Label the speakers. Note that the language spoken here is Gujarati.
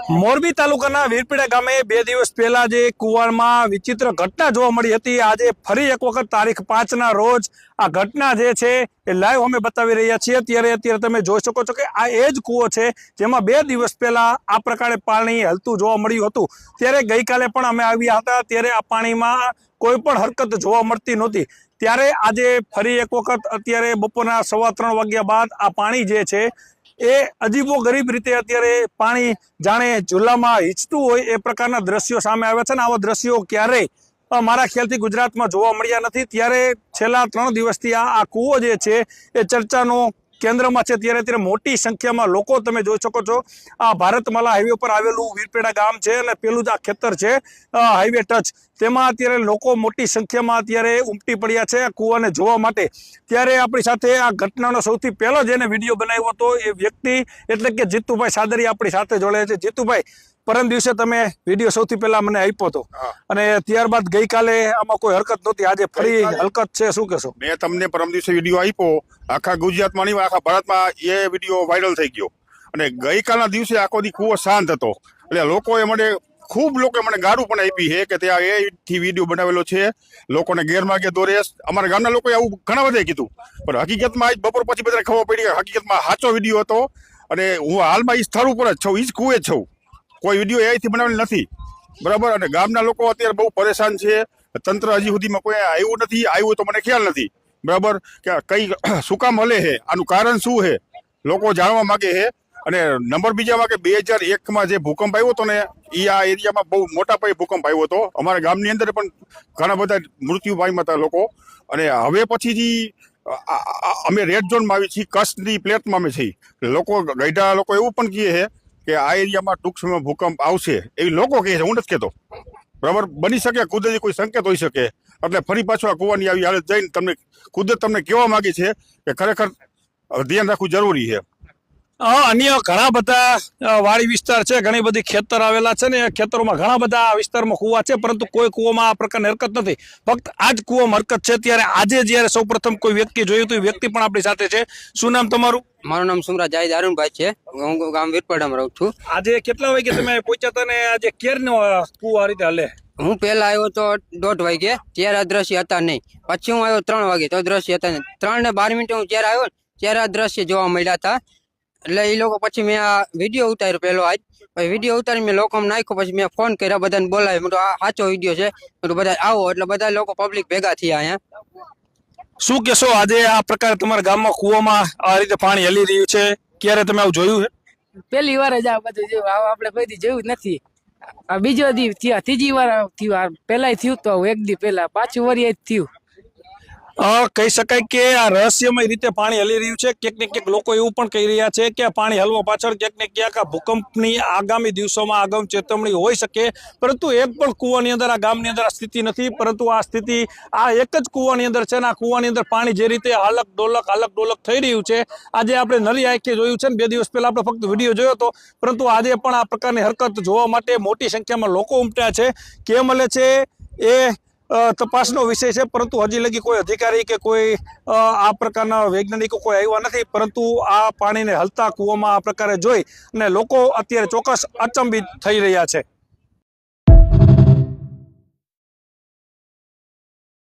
Speaker 1: મોરબી તાલુકાના વીરપીડા ગામે 2 દિવસ પહેલા જે કુવામાં વિચિત્ર ઘટના જોવા મળી હતી, આજે ફરી એક વખત તારીખ 5ના રોજ આ ઘટના જે છે એ લાઈવ અમે બતાવી રહ્યા છીએ। અત્યારે તમે જોઈ શકો છો કે આ એ જ કૂવો છે જેમાં 2 દિવસ પહેલા આ પ્રકારે પાણી હલતું જોવા મળ્યું હતું। ત્યારે ગઈકાલે પણ અમે આવ્યા હતા, ત્યારે આ પાણીમાં કોઈ પણ હરકત જોવા મળતી નહોતી। ત્યારે આજે ફરી એક વખત અત્યારે બપોરના 3:15 વાગ્યા બાદ આ પાણી જે છે એ અજીબો ગરીબ રીતે અત્યારે પાણી જાણે ઝૂલામાં હિંચતું હોય એ પ્રકારના દ્રશ્યો સામે આવ્યા છે ને આવા દ્રશ્યો ક્યારેય મારા ખ્યાલથી ગુજરાતમાં જોવા મળ્યા નથી। ત્યારે છેલ્લા 3 દિવસથી આ કૂવો જે છે એ ચર્ચાનો કેન્દ્રમાં છે। ત્યારે મોટી સંખ્યામાં લોકો તમે જોઈ શકો છો। આ ભારતમાલા હાઈવે પર આવેલું વીરપીડા ગામ છે અને પેલું જ આ ખેતર છે હાઈવે ટચ, તેમાં અત્યારે લોકો મોટી સંખ્યામાં અત્યારે ઉમટી પડ્યા છે આ કૂવાને જોવા માટે। ત્યારે આપણી સાથે આ ઘટનાનો સૌથી પહેલો જેને વિડીયો બનાવ્યો હતો એ વ્યક્તિ એટલે કે જીતુભાઈ સાદરી આપણી સાથે જોડાયા છે। જીતુભાઈ, પરમ દિવસે તમે વિડીયો સૌથી પહેલા મને આપ્યો હતો અને ત્યારબાદ ગઈકાલે આમાં કોઈ હરકત નહોતી, આજે ફરી હરકત છે, શું કહેશો?
Speaker 2: મેં તમને પરમ દિવસે વિડીયો આપ્યો, આખા ગુજરાતમાં નહીં આખા ભારતમાં એ વિડીયો વાયરલ થઈ ગયો અને ગઈકાલના દિવસે આખો દી કૂવો શાંત હતો। એટલે લોકોએ ખૂબ લોકોએ મને ગાળું પણ આપી છે કે ત્યાં એથી વિડીયો બનાવેલો છે, લોકોને ગેરમાર્ગે દોરે। અમારા ગામના લોકોએ આવું ઘણા બધા કીધું, પણ હકીકતમાં આજ બપોર પછી બધાને ખબર પડી કે હકીકતમાં સાચો વિડીયો હતો અને હું હાલમાં એ સ્થળ ઉપર જ છું, એ જ કૂવે જ છું, કોઈ વિડીયો એથી બનાવેલ નથી, બરાબર। અને ગામના લોકો અત્યારે બહુ પરેશાન છે, તંત્ર હજી સુધીમાં કોઈ આવ્યું નથી, આવ્યું તો મને ખ્યાલ નથી, બરાબર, કે કઈ શું કામ હલે છે, આનું કારણ શું છે, લોકો જાણવા માંગે છે। અને નંબર બીજામાં કે 2001માં જે ભૂકંપ આવ્યો હતો ને એ આ એરિયામાં બહુ મોટા પાયે ભૂકંપ આવ્યો હતો, અમારા ગામની અંદર પણ ઘણા બધા મૃત્યુ પામ્યા હતા લોકો। અને હવે પછીથી અમે રેડ ઝોનમાં આવી છીએ, કચ્છની પ્લેટમાં અમે છીએ। લોકો ગઈઢા લોકો એવું પણ કહે છે કે આ એરિયામાં ટૂંક સમયમાં ભૂકંપ આવશે, એવી લોકો કહે છે, હું નથી કહેતો, બરાબર। બની શકે કુદરતી કોઈ સંકેત હોઈ શકે, એટલે ફરી પાછો આ કૂવાની આવી હાલત જઈને કુદરત તમને કહેવા માંગે છે કે ખરેખર ધ્યાન રાખવું જરૂરી છે।
Speaker 1: અન્ય ઘણા બધા વાડી વિસ્તાર છે, ઘણી બધી ખેતર આવેલા છે ને ખેતરોમાં ઘણા બધા વિસ્તારમાં કૂવા છે, પરંતુ કોઈ કૂવામાં આ પ્રકારની હરકત નથી, ફક્ત આ જ કૂવામાં હરકત છે। ત્યારે આજે જ્યારે સૌપ્રથમ કોઈ વ્યક્તિ જોયું તો એ વ્યક્તિ પણ આપણી સાથે છે। શું નામ તમારું?
Speaker 3: મારું નામ સુમરા જાહિદ અરુણભાઈ છે, હું ગામ વીરપડામાં રહું છું।
Speaker 1: આજે કેટલા વાગે તમે પહોંચ્યા હતા ને આજે કેરનો કૂવો આ રીતે હાલે?
Speaker 3: હું પહેલા આવ્યો તો 1:30 વાગે, ત્યારે આ દ્રશ્ય હતા નહીં, પછી હું આવ્યો 3 વાગે તો દ્રશ્ય હતા નહીં, 3 ને 12 મિનિટે હું જ્યારે આવ્યો ત્યારે આ દ્રશ્ય જોવા મળ્યા હતા। એટલે એ લોકો પછી મેં આ વિડીયો ઉતાર્યો પહેલો આજ, પછી વિડીયો ઉતારી મેં લોકોમાં નાખ્યો, પછી મેં ફોન કર્યા, બધાને બોલાવ્યો, મેં આ સાચો વિડીયો છે, બધા આવો, એટલે બધા લોકો પબ્લિક ભેગા થયા અહીંયા।
Speaker 1: શું કહેશો, આજે આ પ્રકારે તમારા ગામમાં કૂવામાં આ રીતે પાણી હલી રહ્યું છે, ક્યારે તમે આવું જોયું છે?
Speaker 4: પહેલી વાર જ આ બધું જોયું, આપણે કોઈ દી જોયું જ નથી। આ બીજો દી થયા, ત્રીજી વાર થયું, પેલા થયું તો એક દી પહેલા, પાછું વરી જ થયું।
Speaker 1: કહી શકાય કે આ રહસ્યમય રીતે પાણી હલી રહ્યું છે। ક્યાંક ને ક્યાંક લોકો એવું પણ કહી રહ્યા છે કે પાણી હલવા પાછળ ક્યાંક ને ક્યાંક આ ભૂકંપની આગામી દિવસોમાં આગમ ચેતવણી હોઈ શકે, પરંતુ એક પણ કૂવાની અંદર આ ગામની અંદર આ સ્થિતિ નથી, પરંતુ આ સ્થિતિ આ એક જ કૂવાની અંદર છે ને આ કૂવાની અંદર પાણી જે રીતે હાલક ડોલક થઈ રહ્યું છે, આજે આપણે નરી આંખે જોયું છે ને 2 દિવસ પહેલા આપણે ફક્ત વિડીયો જોયો હતો, પરંતુ આજે પણ આ પ્રકારની હરકત જોવા માટે મોટી સંખ્યામાં લોકો ઉમટ્યા છે। કેમ મળે છે એ તપાસનો વિષય છે, પરંતુ હજી લગી કોઈ અધિકારી કે કોઈ આ પ્રકારના વૈજ્ઞાનિકો કોઈ આવ્યા નથી, પરંતુ આ પાણીને હલતા કૂવામાં આ પ્રકારે જોઈ અને લોકો અત્યારે ચોક્કસ અચંબિત થઈ રહ્યા છે।